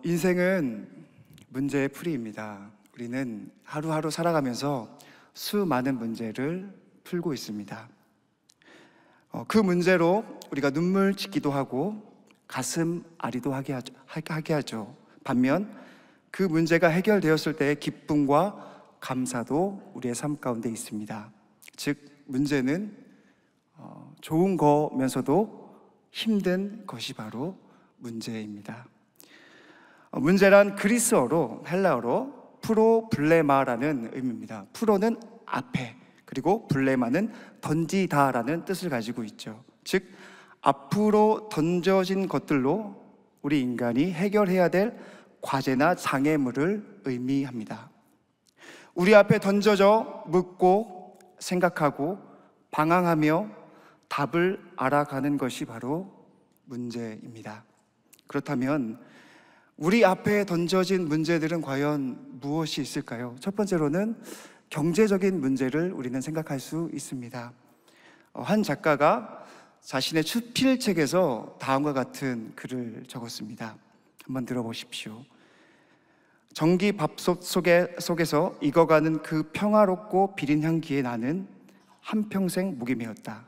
인생은 문제의 풀이입니다. 우리는 하루하루 살아가면서 수많은 문제를 풀고 있습니다. 그 문제로 우리가 눈물 짓기도 하고 가슴 아리도 하게 하죠. 반면 그 문제가 해결되었을 때의 기쁨과 감사도 우리의 삶 가운데 있습니다. 즉, 문제는 좋은 거면서도 힘든 것이 바로 문제입니다. 문제란 그리스어로, 헬라어로 프로블레마라는 의미입니다. 프로는 앞에, 그리고 블레마는 던지다라는 뜻을 가지고 있죠. 즉, 앞으로 던져진 것들로 우리 인간이 해결해야 될 과제나 장애물을 의미합니다. 우리 앞에 던져져 묻고 생각하고 방황하며 답을 알아가는 것이 바로 문제입니다. 그렇다면 우리 앞에 던져진 문제들은 과연 무엇이 있을까요? 첫 번째로는 경제적인 문제를 우리는 생각할 수 있습니다. 한 작가가 자신의 추필책에서 다음과 같은 글을 적었습니다. 한번 들어보십시오. 전기밥솥 속에서 익어가는 그 평화롭고 비린 향기에 나는 한평생 목이 메었다.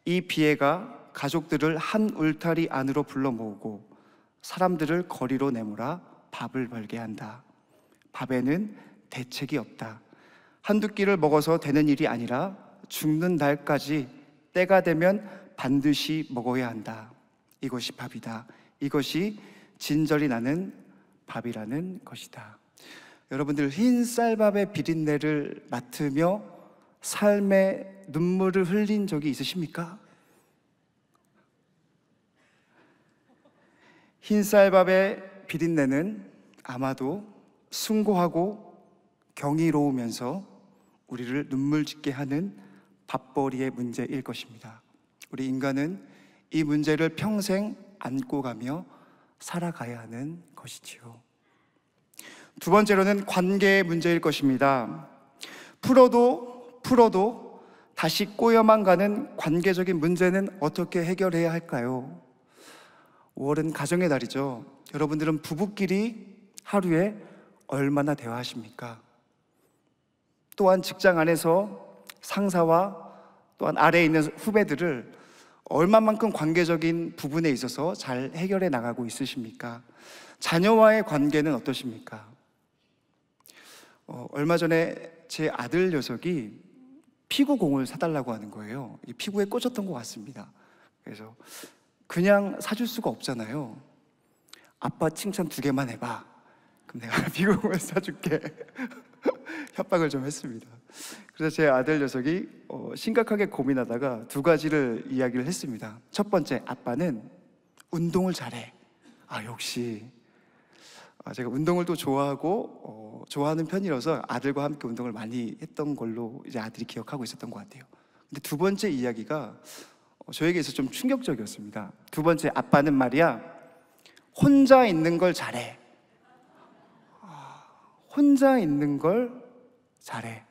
이 비애가 가족들을 한 울타리 안으로 불러 모으고 사람들을 거리로 내몰아 밥을 벌게 한다. 밥에는 대책이 없다. 한두 끼를 먹어서 되는 일이 아니라 죽는 날까지 때가 되면 반드시 먹어야 한다. 이것이 밥이다. 이것이 진절이 나는 밥이라는 것이다. 여러분들, 흰 쌀밥의 비린내를 맡으며 삶의 눈물을 흘린 적이 있으십니까? 흰 쌀밥의 비린내는 아마도 숭고하고 경이로우면서 우리를 눈물 짓게 하는 밥벌이의 문제일 것입니다. 우리 인간은 이 문제를 평생 안고 가며 살아가야 하는 것이지요. 두 번째로는 관계의 문제일 것입니다. 풀어도 다시 꼬여만 가는 관계적인 문제는 어떻게 해결해야 할까요? 5월은 가정의 달이죠. 여러분들은 부부끼리 하루에 얼마나 대화하십니까? 또한 직장 안에서 상사와 또한 아래에 있는 후배들을 얼마만큼 관계적인 부분에 있어서 잘 해결해 나가고 있으십니까? 자녀와의 관계는 어떠십니까? 얼마 전에 제 아들 녀석이 피구공을 사달라고 하는 거예요. 이 피구에 꽂혔던 것 같습니다. 그래서 그냥 사줄 수가 없잖아요. 아빠 칭찬 2개만 해봐. 그럼 내가 피구공을 사줄게. 협박을 좀 했습니다. 그래서 제 아들 녀석이 심각하게 고민하다가 2가지를 이야기를 했습니다. 첫 번째, 아빠는 운동을 잘해. 역시 제가 운동을 또 좋아하고 좋아하는 편이라서 아들과 함께 운동을 많이 했던 걸로 이제 아들이 기억하고 있었던 것 같아요. 근데 2번째 이야기가 저에게 있어서 좀 충격적이었습니다. 2번째, 아빠는 말이야, 혼자 있는 걸 잘해. 혼자 있는 걸 잘해.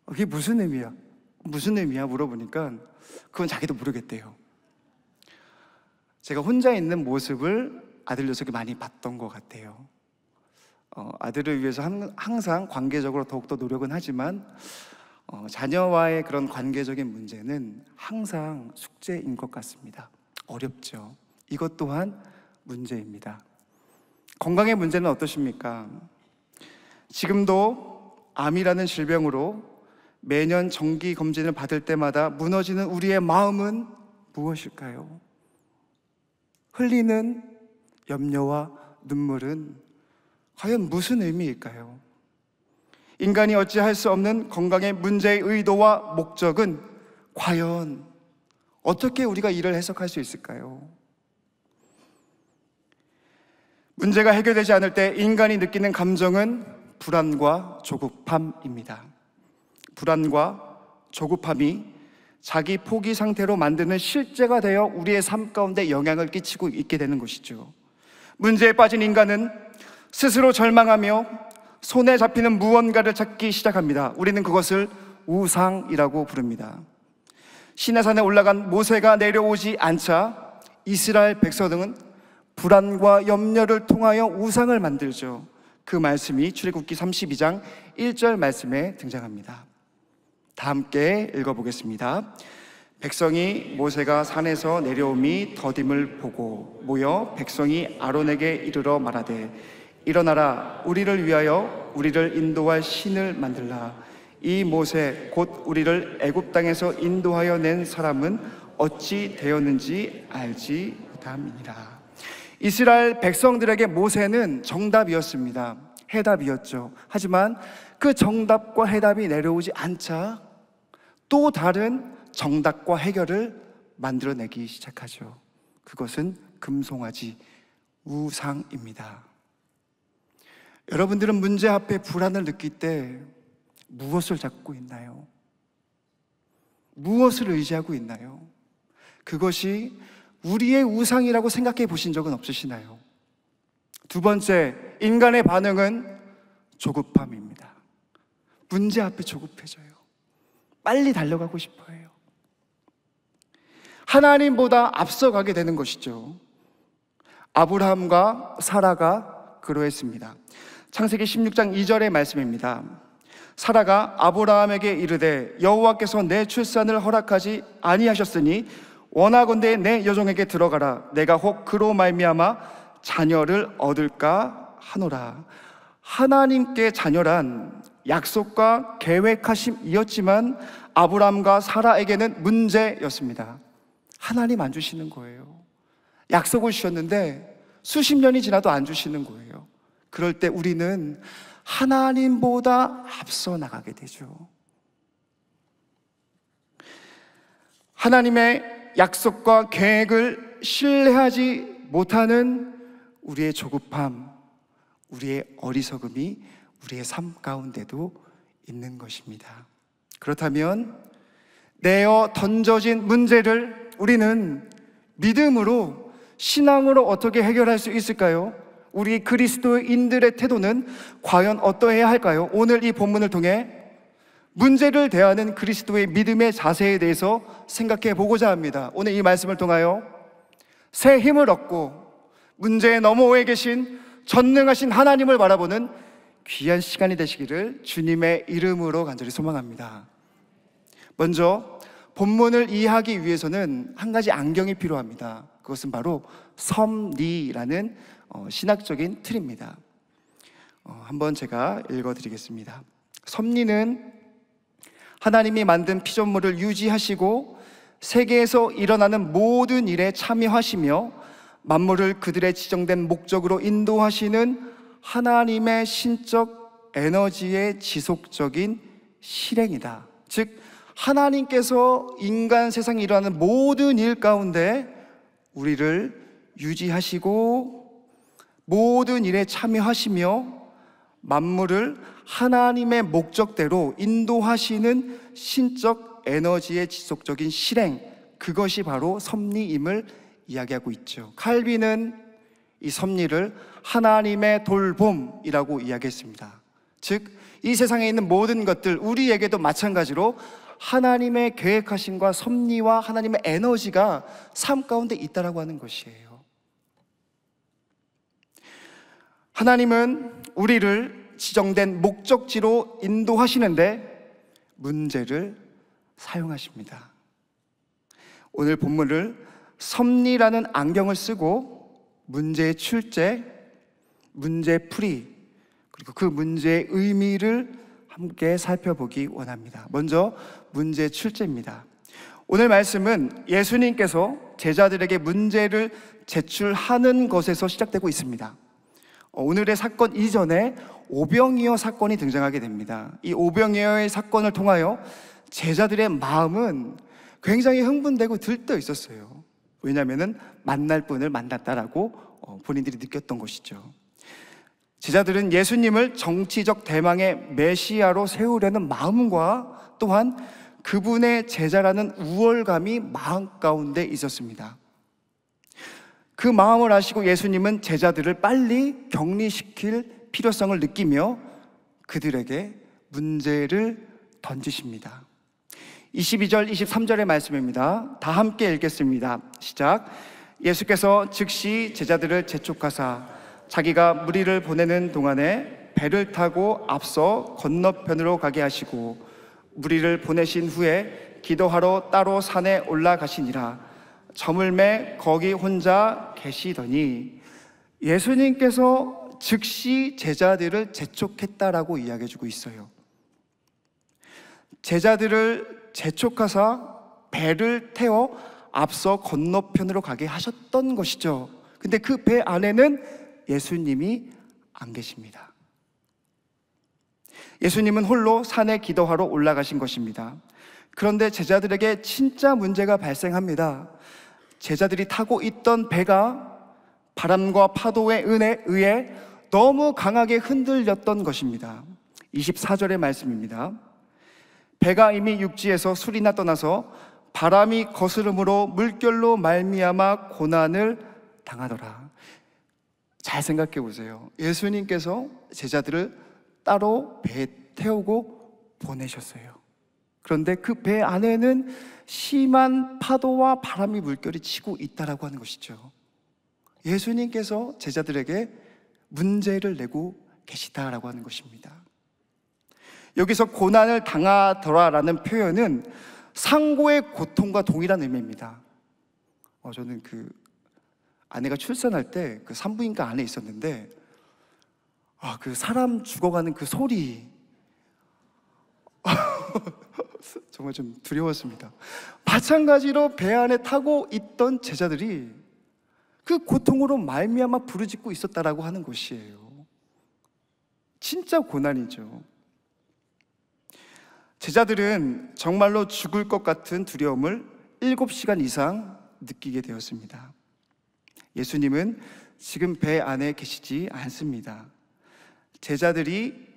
그게 무슨 의미야? 무슨 의미야? 물어보니까 그건 자기도 모르겠대요. 제가 혼자 있는 모습을 아들 녀석이 많이 봤던 것 같아요. 아들을 위해서 항상 관계적으로 더욱더 노력은 하지만 자녀와의 그런 관계적인 문제는 항상 숙제인 것 같습니다. 어렵죠. 이것 또한 문제입니다. 건강의 문제는 어떠십니까? 지금도 암이라는 질병으로 매년 정기 검진을 받을 때마다 무너지는 우리의 마음은 무엇일까요? 흘리는 염려와 눈물은 과연 무슨 의미일까요? 인간이 어찌할 수 없는 건강의 문제의 의도와 목적은 과연 어떻게 우리가 이를 해석할 수 있을까요? 문제가 해결되지 않을 때 인간이 느끼는 감정은 불안과 조급함입니다. 불안과 조급함이 자기 포기 상태로 만드는 실제가 되어 우리의 삶 가운데 영향을 끼치고 있게 되는 것이죠. 문제에 빠진 인간은 스스로 절망하며 손에 잡히는 무언가를 찾기 시작합니다. 우리는 그것을 우상이라고 부릅니다. 시내산에 올라간 모세가 내려오지 않자 이스라엘 백성은 불안과 염려를 통하여 우상을 만들죠. 그 말씀이 출애굽기 32장 1절 말씀에 등장합니다. 다 함께 읽어보겠습니다. 백성이 모세가 산에서 내려옴이 더딤을 보고 모여 백성이 아론에게 이르러 말하되 일어나라, 우리를 위하여 우리를 인도할 신을 만들라. 이 모세 곧 우리를 애굽 땅에서 인도하여 낸 사람은 어찌 되었는지 알지 못함이니라. 이스라엘 백성들에게 모세는 정답이었습니다. 해답이었죠. 하지만 그 정답과 해답이 내려오지 않자 또 다른 정답과 해결을 만들어내기 시작하죠. 그것은 금송아지, 우상입니다. 여러분들은 문제 앞에 불안을 느낄 때 무엇을 잡고 있나요? 무엇을 의지하고 있나요? 그것이 우리의 우상이라고 생각해 보신 적은 없으시나요? 두 번째, 인간의 반응은 조급함입니다. 문제 앞에 조급해져요. 빨리 달려가고 싶어해요. 하나님보다 앞서가게 되는 것이죠. 아브라함과 사라가 그러했습니다. 창세기 16장 2절의 말씀입니다. 사라가 아브라함에게 이르되 여호와께서 내 출산을 허락하지 아니하셨으니 원하건대 내 여종에게 들어가라. 내가 혹 그로 말미암아 자녀를 얻을까 하노라. 하나님께 자녀란 약속과 계획하심이었지만 아브라함과 사라에게는 문제였습니다. 하나님 안 주시는 거예요. 약속을 주셨는데 수십 년이 지나도 안 주시는 거예요. 그럴 때 우리는 하나님보다 앞서 나가게 되죠. 하나님의 약속과 계획을 신뢰하지 못하는 우리의 조급함, 우리의 어리석음이 우리의 삶 가운데도 있는 것입니다. 그렇다면 내어 던져진 문제를 우리는 믿음으로, 신앙으로 어떻게 해결할 수 있을까요? 우리 그리스도인들의 태도는 과연 어떠해야 할까요? 오늘 이 본문을 통해 문제를 대하는 그리스도의 믿음의 자세에 대해서 생각해 보고자 합니다. 오늘 이 말씀을 통하여 새 힘을 얻고 문제의 너머에 계신 전능하신 하나님을 바라보는 귀한 시간이 되시기를 주님의 이름으로 간절히 소망합니다. 먼저 본문을 이해하기 위해서는 한 가지 안경이 필요합니다. 그것은 바로 섭리라는 신학적인 틀입니다. 한번 제가 읽어드리겠습니다. 섭리는 하나님이 만든 피조물을 유지하시고 세계에서 일어나는 모든 일에 참여하시며 만물을 그들의 지정된 목적으로 인도하시는 하나님의 신적 에너지의 지속적인 실행이다. 즉 하나님께서 인간 세상에 일어나는 모든 일 가운데 우리를 유지하시고 모든 일에 참여하시며 만물을 하나님의 목적대로 인도하시는 신적 에너지의 지속적인 실행, 그것이 바로 섭리임을 이야기하고 있죠. 칼빈은 이 섭리를 하나님의 돌봄이라고 이야기했습니다. 즉, 이 세상에 있는 모든 것들, 우리에게도 마찬가지로 하나님의 계획하심과 섭리와 하나님의 에너지가 삶 가운데 있다라고 하는 것이에요. 하나님은 우리를 지정된 목적지로 인도하시는데 문제를 사용하십니다. 오늘 본문을 섭리라는 안경을 쓰고 문제의 출제, 문제풀이, 그리고 그 문제의 의미를 함께 살펴보기 원합니다. 먼저 문제 출제입니다. 오늘 말씀은 예수님께서 제자들에게 문제를 제출하는 것에서 시작되고 있습니다. 오늘의 사건 이전에 오병이어 사건이 등장하게 됩니다. 이 오병이어의 사건을 통하여 제자들의 마음은 굉장히 흥분되고 들떠 있었어요. 왜냐하면 만날 분을 만났다라고 본인들이 느꼈던 것이죠. 제자들은 예수님을 정치적 대망의 메시아로 세우려는 마음과 또한 그분의 제자라는 우월감이 마음 가운데 있었습니다. 그 마음을 아시고 예수님은 제자들을 빨리 격리시킬 필요성을 느끼며 그들에게 문제를 던지십니다. 22절, 23절의 말씀입니다. 다 함께 읽겠습니다. 시작. 예수께서 즉시 제자들을 재촉하사 자기가 무리를 보내는 동안에 배를 타고 앞서 건너편으로 가게 하시고 무리를 보내신 후에 기도하러 따로 산에 올라가시니라. 저물매 거기 혼자 계시더니, 예수님께서 즉시 제자들을 재촉했다라고 이야기해주고 있어요. 제자들을 재촉하사 배를 태워 앞서 건너편으로 가게 하셨던 것이죠. 근데 그 배 안에는 예수님이 안 계십니다. 예수님은 홀로 산에 기도하러 올라가신 것입니다. 그런데 제자들에게 진짜 문제가 발생합니다. 제자들이 타고 있던 배가 바람과 파도에 의해 너무 강하게 흔들렸던 것입니다. 24절의 말씀입니다. 배가 이미 육지에서 술이나 떠나서 바람이 거스름으로 물결로 말미암아 고난을 당하더라. 잘 생각해 보세요. 예수님께서 제자들을 따로 배에 태우고 보내셨어요. 그런데 그 배 안에는 심한 파도와 바람이 물결이 치고 있다라고 하는 것이죠. 예수님께서 제자들에게 문제를 내고 계시다라고 하는 것입니다. 여기서 고난을 당하더라라는 표현은 상고의 고통과 동일한 의미입니다. 저는 아내가 출산할 때 산부인과 안에 있었는데, 그 사람 죽어가는 그 소리 정말 좀 두려웠습니다. 마찬가지로 배 안에 타고 있던 제자들이 그 고통으로 말미암아 부르짖고 있었다라고 하는 것이에요. 진짜 고난이죠. 제자들은 정말로 죽을 것 같은 두려움을 7시간 이상 느끼게 되었습니다. 예수님은 지금 배 안에 계시지 않습니다. 제자들이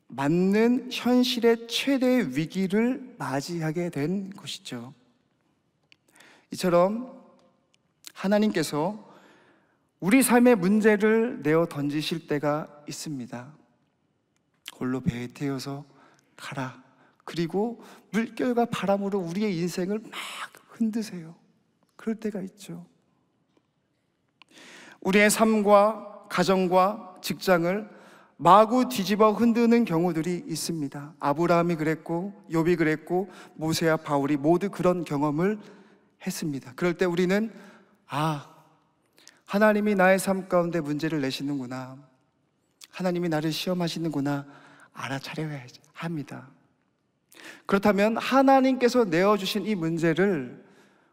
맞는 현실의 최대의 위기를 맞이하게 된 것이죠. 이처럼 하나님께서 우리 삶의 문제를 내어 던지실 때가 있습니다. 홀로 배에 태워서 가라. 그리고 물결과 바람으로 우리의 인생을 막 흔드세요. 그럴 때가 있죠. 우리의 삶과 가정과 직장을 마구 뒤집어 흔드는 경우들이 있습니다. 아브라함이 그랬고, 욥이 그랬고, 모세와 바울이 모두 그런 경험을 했습니다. 그럴 때 우리는 하나님이 나의 삶 가운데 문제를 내시는구나, 하나님이 나를 시험하시는구나 알아차려야 합니다. 그렇다면 하나님께서 내어주신 이 문제를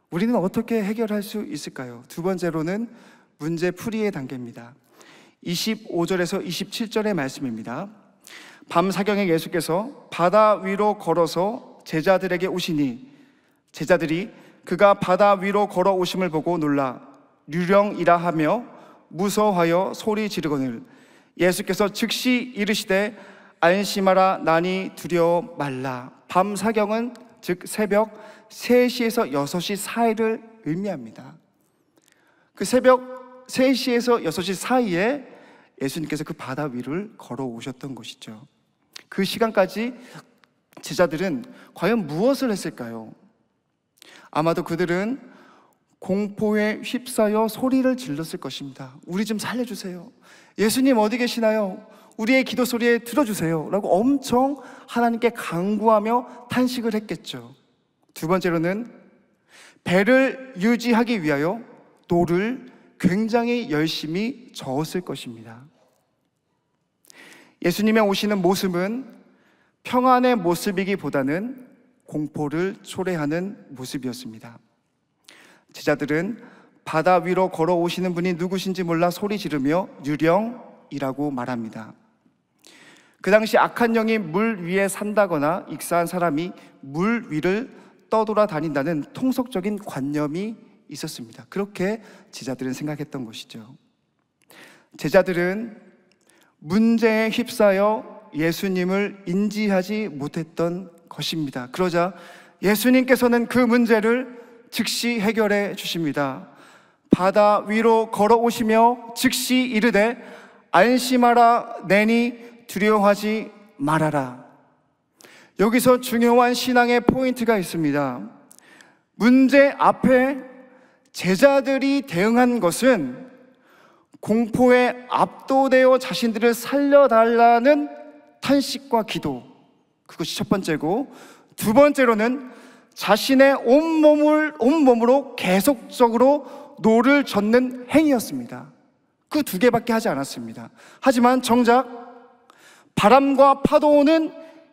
우리는 어떻게 해결할 수 있을까요? 두 번째로는 문제 풀이의 단계입니다. 25절에서 27절의 말씀입니다. 밤사경에 예수께서 바다 위로 걸어서 제자들에게 오시니 제자들이 그가 바다 위로 걸어오심을 보고 놀라 유령이라 하며 무서워하여 소리 지르거늘 예수께서 즉시 이르시되 안심하라 나니 두려워 말라. 밤사경은 즉 새벽 3시에서 6시 사이를 의미합니다. 그 새벽 3시에서 6시 사이에 예수님께서 그 바다 위를 걸어오셨던 것이죠. 그 시간까지 제자들은 과연 무엇을 했을까요? 아마도 그들은 공포에 휩싸여 소리를 질렀을 것입니다. 우리 좀 살려주세요. 예수님 어디 계시나요? 우리의 기도 소리에 들어주세요 라고 엄청 하나님께 간구하며 탄식을 했겠죠. 두 번째로는 배를 유지하기 위하여 노를 굉장히 열심히 저었을 것입니다. 예수님의 오시는 모습은 평안의 모습이기보다는 공포를 초래하는 모습이었습니다. 제자들은 바다 위로 걸어오시는 분이 누구신지 몰라 소리 지르며 유령이라고 말합니다. 그 당시 악한 영이 물 위에 산다거나 익사한 사람이 물 위를 떠돌아 다닌다는 통속적인 관념이 있었습니다. 그렇게 제자들은 생각했던 것이죠. 제자들은 문제에 휩싸여 예수님을 인지하지 못했던 것입니다. 그러자 예수님께서는 그 문제를 즉시 해결해 주십니다. 바다 위로 걸어오시며 즉시 이르되 안심하라 내니 두려워하지 말아라. 여기서 중요한 신앙의 포인트가 있습니다. 문제 앞에 제자들이 대응한 것은 공포에 압도되어 자신들을 살려달라는 탄식과 기도, 그것이 첫 번째고, 두 번째로는 자신의 온몸으로 계속적으로 노를 젓는 행위였습니다. 그 두 개밖에 하지 않았습니다. 하지만 정작 바람과 파도는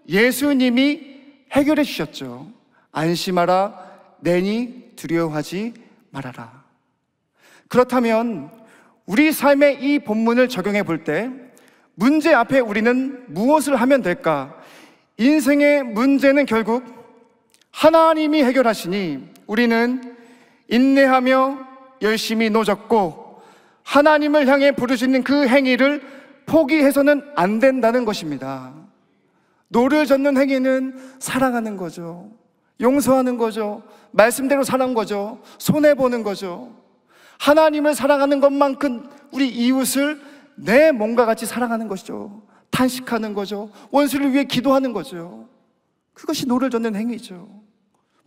예수님이 해결해 주셨죠. 안심하라, 내니 두려워하지 말아라. 그렇다면 우리 삶의 이 본문을 적용해 볼 때 문제 앞에 우리는 무엇을 하면 될까? 인생의 문제는 결국 하나님이 해결하시니 우리는 인내하며 열심히 노젓고 하나님을 향해 부르짖는 그 행위를 포기해서는 안 된다는 것입니다. 노를 젓는 행위는 사랑하는 거죠. 용서하는 거죠. 말씀대로 사는 거죠. 손해보는 거죠. 하나님을 사랑하는 것만큼 우리 이웃을 내 몸과 같이 사랑하는 것이죠. 탄식하는 거죠. 원수를 위해 기도하는 거죠. 그것이 노를 젓는 행위죠.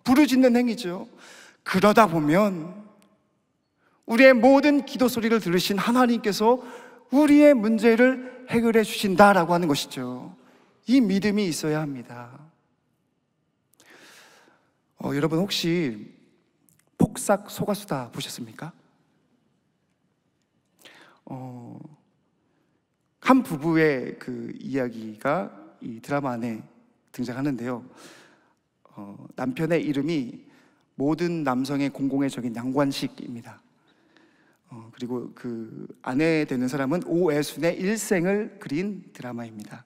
부르짖는 행위죠. 그러다 보면 우리의 모든 기도 소리를 들으신 하나님께서 우리의 문제를 해결해 주신다라고 하는 것이죠. 이 믿음이 있어야 합니다. 여러분 혹시 폭삭 속았수다 보셨습니까? 한 부부의 그 이야기가 이 드라마 안에 등장하는데요. 남편의 이름이 모든 남성의 공공의 적인 양관식입니다. 그리고 그 아내 되는 사람은 오애순의 일생을 그린 드라마입니다.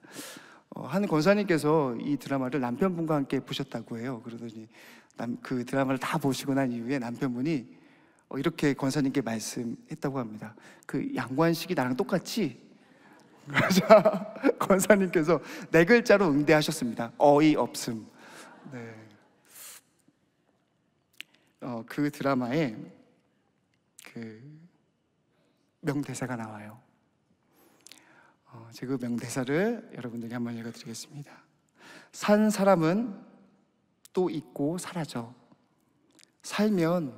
한 권사님께서 이 드라마를 남편분과 함께 보셨다고 해요. 그러더니 그 드라마를 다 보시고 난 이후에 남편분이 이렇게 권사님께 말씀했다고 합니다. 그 양관식이 나랑 똑같지? 그러자 권사님께서 네 글자로 응대하셨습니다. 어이없음. 네. 그 드라마에 그 명대사가 나와요. 제가 그 명대사를 여러분들에게 한번 읽어드리겠습니다. 산 사람은 또 있고 사라져. 살면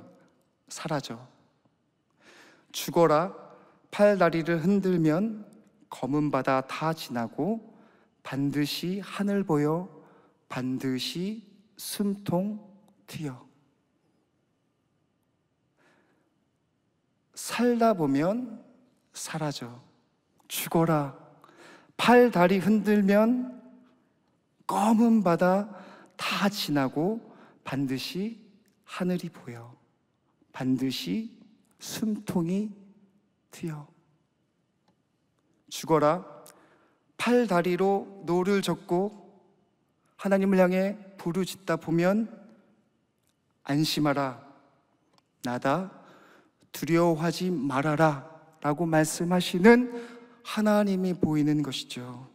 사라져. 죽어라 팔다리를 흔들면 검은 바다 다 지나고 반드시 하늘 보여 반드시 숨통 트여. 살다 보면 사라져. 죽어라 팔다리 흔들면 검은 바다 다 지나고 반드시 하늘이 보여 반드시 숨통이 트여. 죽어라 팔다리로 노를 젓고 하나님을 향해 부르짖다 보면 안심하라 나다 두려워하지 말아라 라고 말씀하시는 하나님이 보이는 것이죠.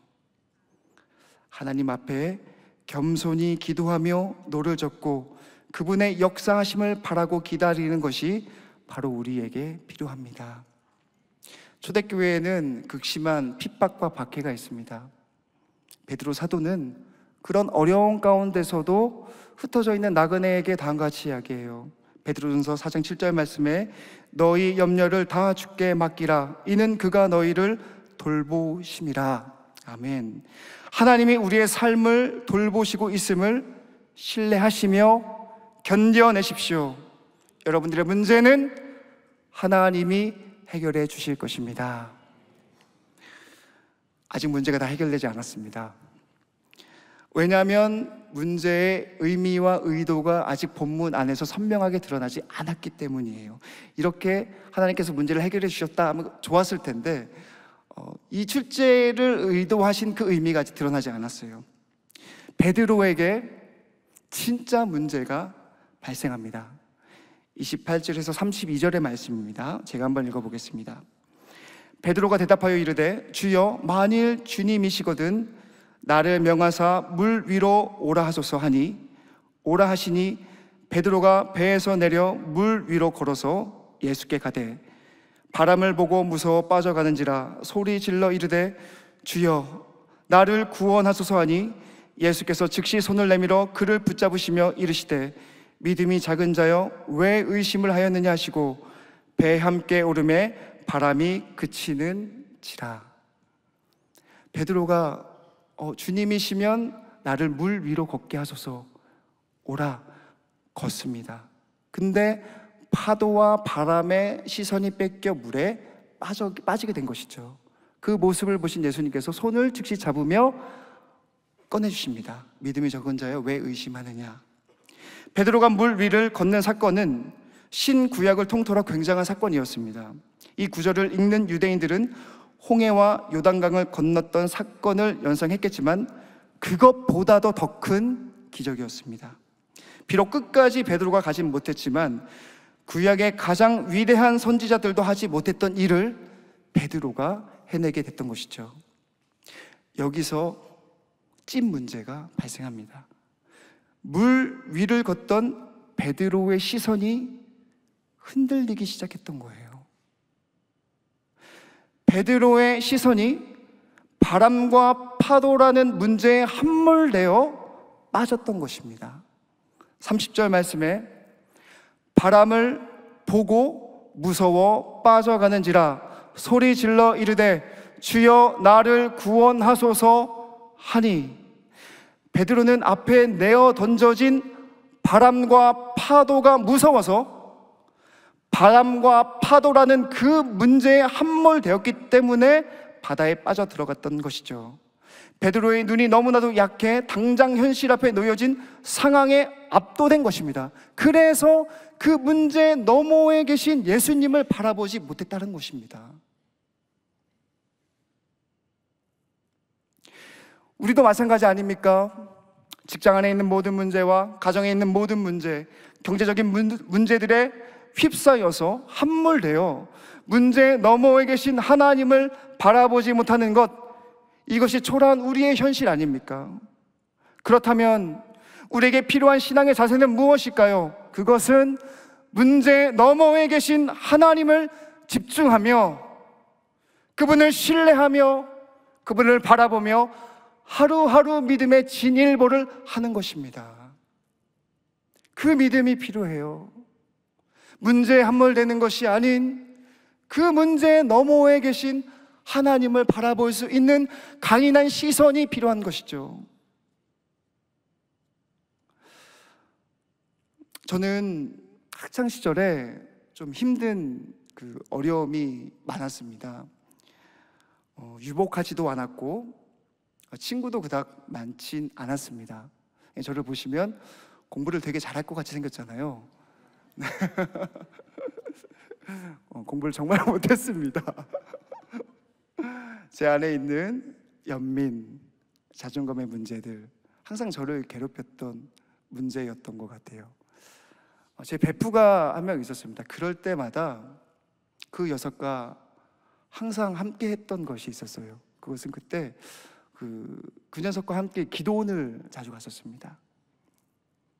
하나님 앞에 겸손히 기도하며 노를 젓고 그분의 역사하심을 바라고 기다리는 것이 바로 우리에게 필요합니다. 초대교회에는 극심한 핍박과 박해가 있습니다. 베드로 사도는 그런 어려운 가운데서도 흩어져 있는 나그네에게 다음과 같이 이야기해요. 베드로전서 4장 7절 말씀에 너희 염려를 다 주께 맡기라 이는 그가 너희를 돌보심이라. 아멘. 하나님이 우리의 삶을 돌보시고 있음을 신뢰하시며 견뎌내십시오. 여러분들의 문제는 하나님이 해결해 주실 것입니다. 아직 문제가 다 해결되지 않았습니다. 왜냐하면 문제의 의미와 의도가 아직 본문 안에서 선명하게 드러나지 않았기 때문이에요. 이렇게 하나님께서 문제를 해결해 주셨다 하면 좋았을 텐데 이 출제를 의도하신 그 의미가 아직 드러나지 않았어요. 베드로에게 진짜 문제가 발생합니다. 28절에서 32절의 말씀입니다. 제가 한번 읽어보겠습니다. 베드로가 대답하여 이르되 주여 만일 주님이시거든 나를 명하사 물 위로 오라 하소서 하니 오라 하시니 베드로가 배에서 내려 물 위로 걸어서 예수께 가되 바람을 보고 무서워 빠져가는지라 소리 질러 이르되 주여 나를 구원하소서 하니 예수께서 즉시 손을 내밀어 그를 붙잡으시며 이르시되 믿음이 작은 자여 왜 의심을 하였느냐 하시고 배 함께 오름에 바람이 그치는지라. 베드로가 주님이시면 나를 물 위로 걷게 하소서 오라 걷습니다. 근데 파도와 바람의 시선이 뺏겨 물에 빠지게 된 것이죠. 그 모습을 보신 예수님께서 손을 즉시 잡으며 꺼내주십니다. 믿음이 적은 자여 왜 의심하느냐. 베드로가 물 위를 걷는 사건은 신구약을 통틀어 굉장한 사건이었습니다. 이 구절을 읽는 유대인들은 홍해와 요단강을 건넜던 사건을 연상했겠지만 그것보다도 더 큰 기적이었습니다. 비록 끝까지 베드로가 가진 못했지만 구약의 가장 위대한 선지자들도 하지 못했던 일을 베드로가 해내게 됐던 것이죠. 여기서 찐 문제가 발생합니다. 물 위를 걷던 베드로의 시선이 흔들리기 시작했던 거예요. 베드로의 시선이 바람과 파도라는 문제에 함몰되어 빠졌던 것입니다. 30절 말씀에 바람을 보고 무서워 빠져가는지라 소리 질러 이르되 주여 나를 구원하소서 하니, 베드로는 앞에 내어 던져진 바람과 파도가 무서워서 바람과 파도라는 그 문제에 함몰되었기 때문에 바다에 빠져 들어갔던 것이죠. 베드로의 눈이 너무나도 약해 당장 현실 앞에 놓여진 상황에 압도된 것입니다. 그래서 그 문제 너머에 계신 예수님을 바라보지 못했다는 것입니다. 우리도 마찬가지 아닙니까? 직장 안에 있는 모든 문제와 가정에 있는 모든 문제, 경제적인 문제들에 휩싸여서 함몰되어 문제 너머에 계신 하나님을 바라보지 못하는 것, 이것이 초라한 우리의 현실 아닙니까? 그렇다면 우리에게 필요한 신앙의 자세는 무엇일까요? 그것은 문제 너머에 계신 하나님을 집중하며 그분을 신뢰하며 그분을 바라보며 하루하루 믿음의 진일보를 하는 것입니다. 그 믿음이 필요해요. 문제에 함몰되는 것이 아닌 그 문제 너머에 계신 하나님을 바라볼 수 있는 강인한 시선이 필요한 것이죠. 저는 학창 시절에 좀 힘든 어려움이 많았습니다. 유복하지도 않았고 친구도 그닥 많진 않았습니다. 저를 보시면 공부를 되게 잘할 것 같이 생겼잖아요. 공부를 정말 못했습니다. 제 안에 있는 연민, 자존감의 문제들, 항상 저를 괴롭혔던 문제였던 것 같아요. 제 베프가 한 명 있었습니다. 그럴 때마다 그 녀석과 항상 함께 했던 것이 있었어요. 그것은 그때 그 녀석과 함께 기도원을 자주 갔었습니다.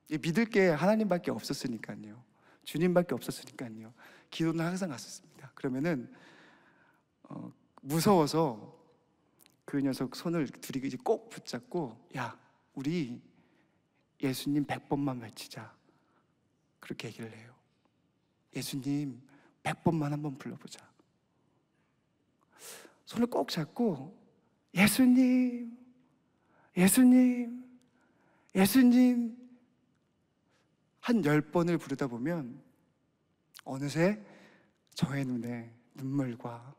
믿을 게 하나님밖에 없었으니까요. 주님밖에 없었으니까요. 기도는 항상 갔었습니다. 그러면은 무서워서 그 녀석 손을 둘이 이제 꼭 붙잡고, 야, 우리 예수님 100번만 외치자, 그렇게 얘기를 해요. 예수님 100번만 한번 불러보자. 손을 꼭 잡고 예수님, 예수님, 예수님 한 10번을 부르다 보면 어느새 저의 눈에 눈물과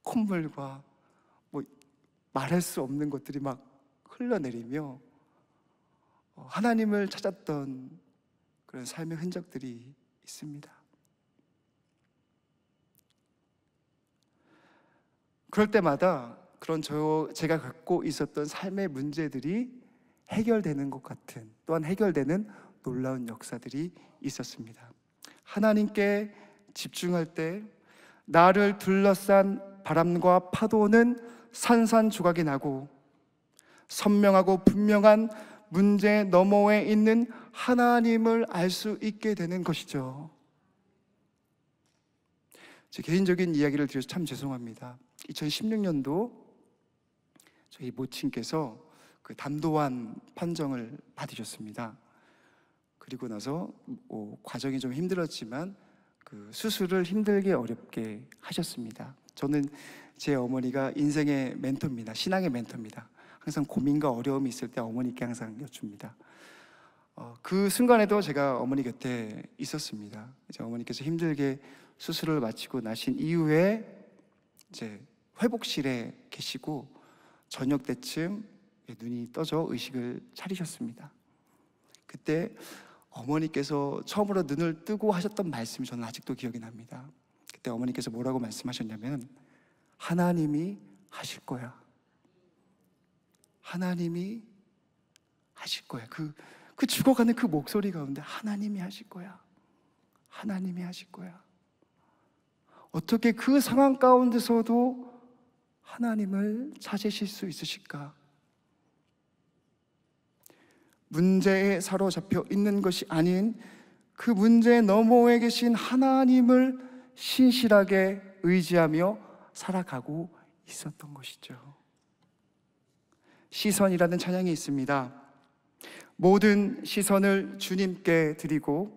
콧물과 말할 수 없는 것들이 막 흘러내리며 하나님을 찾았던 그런 삶의 흔적들이 있습니다. 그럴 때마다 그런 제가 갖고 있었던 삶의 문제들이 해결되는 것 같은, 또한 해결되는 놀라운 역사들이 있었습니다. 하나님께 집중할 때 나를 둘러싼 바람과 파도는 산산조각이 나고 선명하고 분명한 문제 너머에 있는 하나님을 알 수 있게 되는 것이죠. 제 개인적인 이야기를 드려서 참 죄송합니다. 2016년도 저희 모친께서 그 담도환 판정을 받으셨습니다. 그리고 나서 과정이 좀 힘들었지만 그 수술을 힘들게 어렵게 하셨습니다. 저는 제 어머니가 인생의 멘토입니다. 신앙의 멘토입니다. 항상 고민과 어려움이 있을 때 어머니께 항상 여쭙니다. 그 순간에도 제가 어머니 곁에 있었습니다. 이제 어머니께서 힘들게 수술을 마치고 나신 이후에 이제 회복실에 계시고 저녁 때쯤 눈이 떠져 의식을 차리셨습니다. 그때 어머니께서 처음으로 눈을 뜨고 하셨던 말씀이 저는 아직도 기억이 납니다. 그때 어머니께서 뭐라고 말씀하셨냐면 하나님이 하실 거야. 하나님이 하실 거야. 그 죽어가는 그 목소리 가운데 하나님이 하실 거야. 하나님이 하실 거야. 어떻게 그 상황 가운데서도 하나님을 찾으실 수 있으실까? 문제에 사로잡혀 있는 것이 아닌 그 문제 너머에 계신 하나님을 신실하게 의지하며 살아가고 있었던 것이죠. 시선이라는 찬양이 있습니다. 모든 시선을 주님께 드리고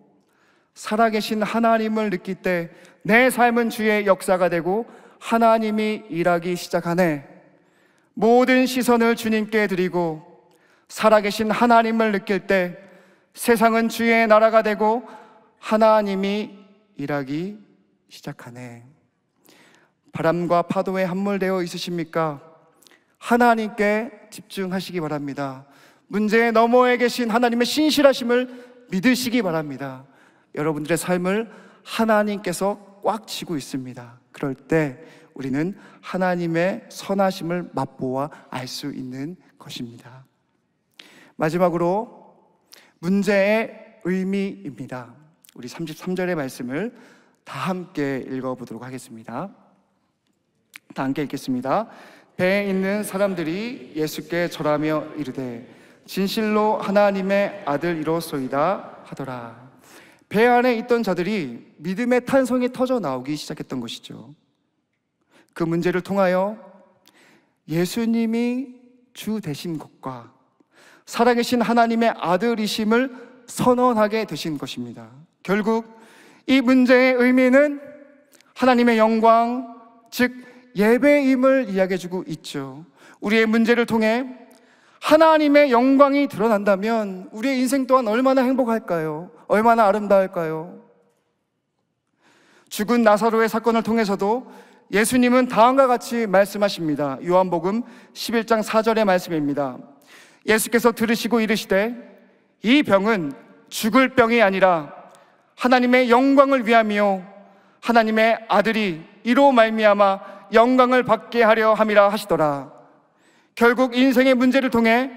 살아계신 하나님을 느낄 때 내 삶은 주의 역사가 되고 하나님이 일하기 시작하네. 모든 시선을 주님께 드리고 살아계신 하나님을 느낄 때 세상은 주의 나라가 되고 하나님이 일하기 시작하네. 바람과 파도에 함몰되어 있으십니까? 하나님께 집중하시기 바랍니다. 문제의 너머에 계신 하나님의 신실하심을 믿으시기 바랍니다. 여러분들의 삶을 하나님께서 꽉 쥐고 있습니다. 그럴 때 우리는 하나님의 선하심을 맛보아 알 수 있는 것입니다. 마지막으로 문제의 의미입니다. 우리 33절의 말씀을 다 함께 읽어보도록 하겠습니다. 다 함께 읽겠습니다. 배에 있는 사람들이 예수께 절하며 이르되 진실로 하나님의 아들이로소이다 하더라. 배 안에 있던 자들이 믿음의 탄성이 터져 나오기 시작했던 것이죠. 그 문제를 통하여 예수님이 주 되신 것과 살아계신 하나님의 아들이심을 선언하게 되신 것입니다. 결국 이 문제의 의미는 하나님의 영광, 즉 예배임을 이야기해주고 있죠. 우리의 문제를 통해 하나님의 영광이 드러난다면 우리의 인생 또한 얼마나 행복할까요? 얼마나 아름다울까요? 죽은 나사로의 사건을 통해서도 예수님은 다음과 같이 말씀하십니다. 요한복음 11장 4절의 말씀입니다. 예수께서 들으시고 이르시되 이 병은 죽을 병이 아니라 하나님의 영광을 위함이요 하나님의 아들이 이로 말미암아 영광을 받게 하려 함이라 하시더라. 결국 인생의 문제를 통해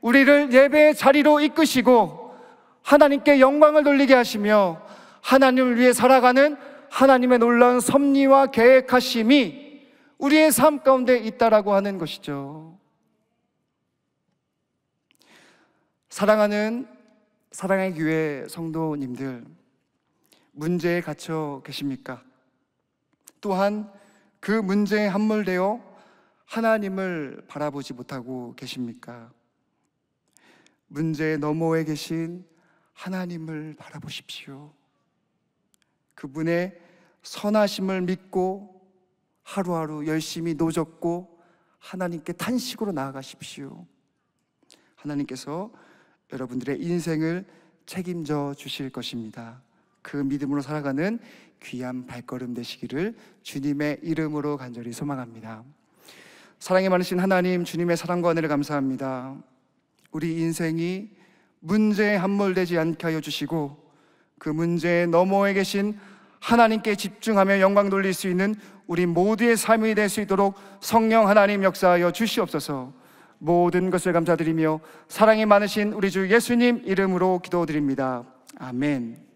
우리를 예배의 자리로 이끄시고 하나님께 영광을 돌리게 하시며 하나님을 위해 살아가는 하나님의 놀라운 섭리와 계획하심이 우리의 삶 가운데 있다라고 하는 것이죠. 사랑하는 사랑의 교회 성도님들, 문제에 갇혀 계십니까? 또한 그 문제에 함몰되어 하나님을 바라보지 못하고 계십니까? 문제의 너머에 계신 하나님을 바라보십시오. 그분의 선하심을 믿고 하루하루 열심히 노젓고 하나님께 탄식으로 나아가십시오. 하나님께서 여러분들의 인생을 책임져 주실 것입니다. 그 믿음으로 살아가는 귀한 발걸음 되시기를 주님의 이름으로 간절히 소망합니다. 사랑이 많으신 하나님, 주님의 사랑과 은혜를 감사합니다. 우리 인생이 문제에 함몰되지 않게 하여 주시고 그 문제의 너머에 계신 하나님께 집중하며 영광 돌릴 수 있는 우리 모두의 삶이 될 수 있도록 성령 하나님 역사하여 주시옵소서. 모든 것을 감사드리며 사랑이 많으신 우리 주 예수님 이름으로 기도드립니다. 아멘.